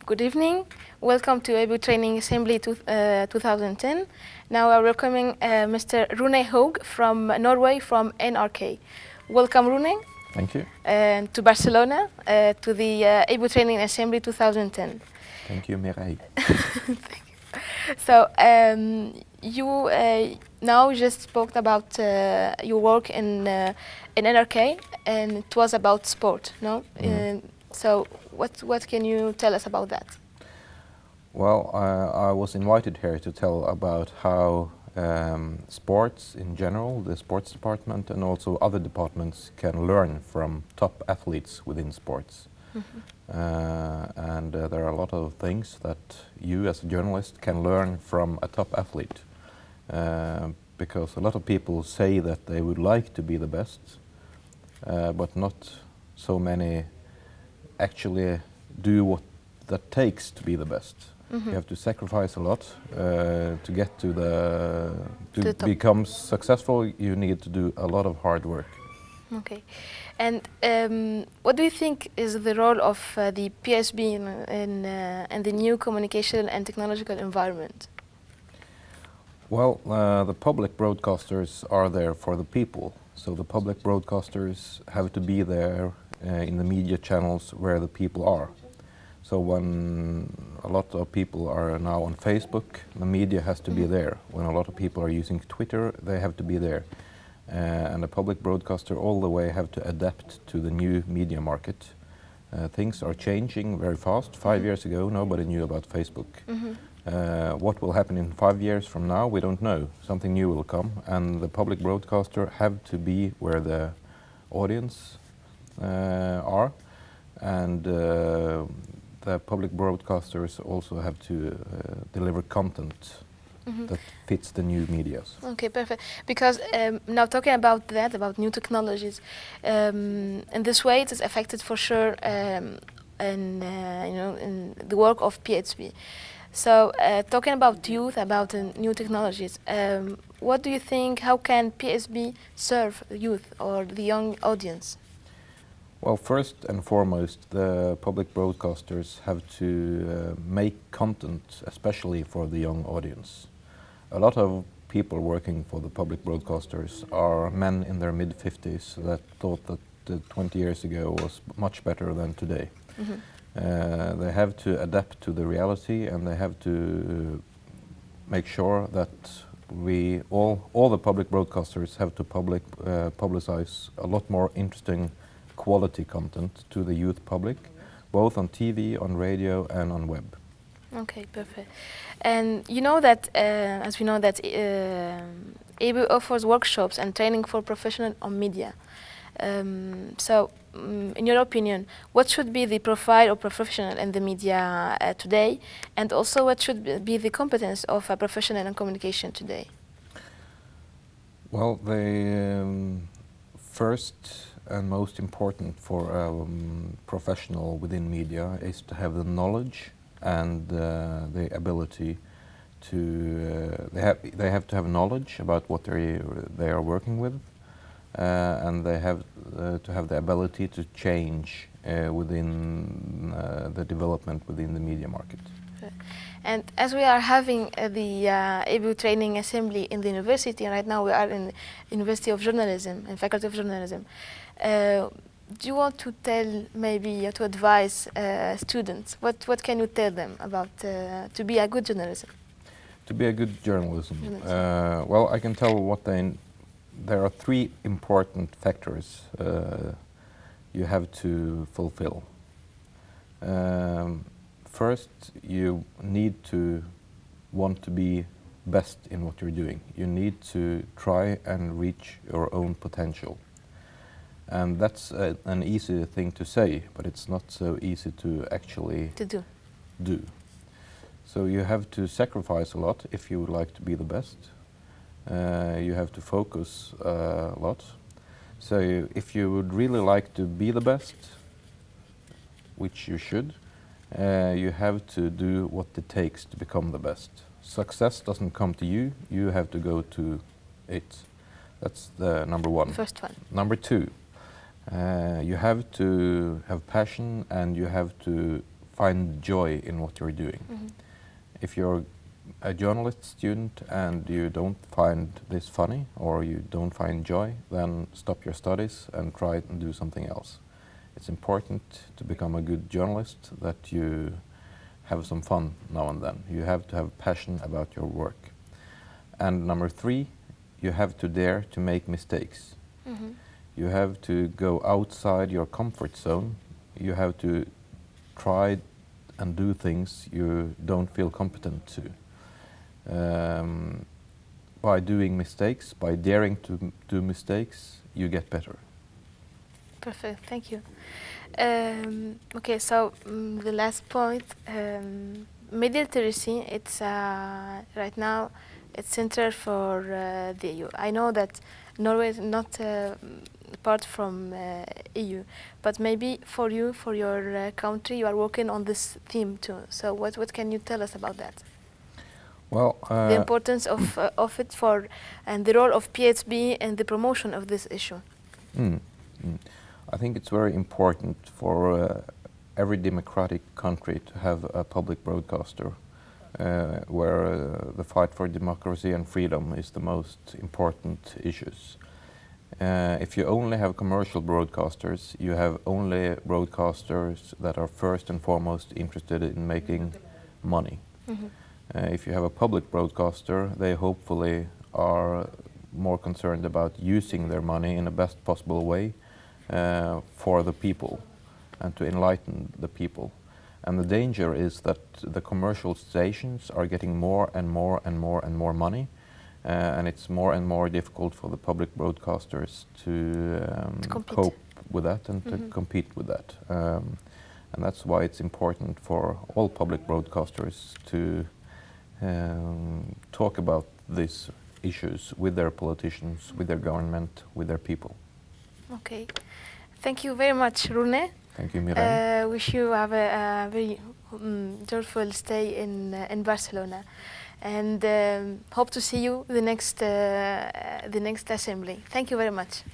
Good evening. Welcome to ABU Training Assembly 2010. Now we are welcoming Mr. Runi Haug from Norway, from NRK. Welcome, Runi. Thank you. To Barcelona, to the ABU Training Assembly 2010. Thank you, Mireille. Thank you. So, you now just spoke about your work in NRK, and it was about sport, no? So, what can you tell us about that? Well, I was invited here to tell about how sports in general, the sports department, and also other departments can learn from top athletes within sports. And there are a lot of things that you as a journalist can learn from a top athlete. Because a lot of people say that they would like to be the best, but not so many actually do what that takes to be the best. You have to sacrifice a lot to get to to become successful. You need to do a lot of hard work. Okay, and what do you think is the role of the PSB in the new communication and technological environment? Well, the public broadcasters are there for the people. So the public broadcasters have to be there in the media channels where the people are. So when a lot of people are now on Facebook, the media has to be there. When a lot of people are using Twitter, they have to be there. And the public broadcaster all the way have to adapt to the new media market. Things are changing very fast. 5 years ago, nobody knew about Facebook. What will happen in 5 years from now, we don't know. Something new will come, and the public broadcaster have to be where the audience are, and the public broadcasters also have to deliver content that fits the new medias. Okay, perfect. Because now talking about that, about new technologies, in this way it is affected for sure in the work of PHB. So talking about youth, about new technologies, what do you think, how can PSB serve youth or the young audience? Well, first and foremost, the public broadcasters have to make content especially for the young audience. A lot of people working for the public broadcasters are men in their mid-50s that thought that 20 years ago was much better than today. They have to adapt to the reality, and they have to make sure that all the public broadcasters have to publicize a lot more interesting quality content to the youth public, both on TV, on radio, and on web. Okay, perfect. And you know that, as we know that ABU offers workshops and training for professionals on media. So, in your opinion, what should be the profile of professional in the media today, and also what should be the competence of a professional in communication today? Well, the first and most important for a professional within media is to have the knowledge and the ability to they have to have knowledge about what they are working with, and they have to have the ability to change within the development within the media market. And as we are having the ABU Training Assembly in the university, and right now we are in the University of Journalism and Faculty of Journalism, do you want to tell, maybe to advise students, what can you tell them about to be a good journalism? To be a good journalism? Well, I can tell there are three important factors you have to fulfill. First, you need to want to be best in what you're doing. You need to try and reach your own potential. And that's an easy thing to say, but it's not so easy to actually do. So you have to sacrifice a lot if you would like to be the best. You have to focus a lot. So if you would really like to be the best, which you should, you have to do what it takes to become the best. Success doesn't come to you, you have to go to it. That's the number one. First one. Number two, you have to have passion, and you have to find joy in what you're doing. If you're a journalist student and you don't find this funny or you don't find joy, then stop your studies and try and do something else. It's important to become a good journalist that you have some fun now and then. You have to have passion about your work. And number 3, you have to dare to make mistakes. You have to go outside your comfort zone. You have to try and do things you don't feel competent to. By doing mistakes, by daring to do mistakes, you get better. Perfect, thank you. Okay, so the last point, media literacy, it's right now it's central for the EU. I know that Norway is not apart from EU, but maybe for you, for your country, you are working on this theme too. So what can you tell us about that? Well, The importance of it for, and the role of PHB in the promotion of this issue. I think it's very important for every democratic country to have a public broadcaster where the fight for democracy and freedom is the most important issues. If you only have commercial broadcasters, you have only broadcasters that are first and foremost interested in making money. If you have a public broadcaster, they hopefully are more concerned about using their money in the best possible way for the people and to enlighten the people. And the danger is that the commercial stations are getting more and more and more and more money, and it's more and more difficult for the public broadcasters to cope with that and to compete with that. And that's why it's important for all public broadcasters to talk about these issues with their politicians, with their government, with their people. Okay. Thank you very much, Rune. Thank you, Mireille. Wish you have a very joyful stay in Barcelona, and hope to see you the next assembly. Thank you very much.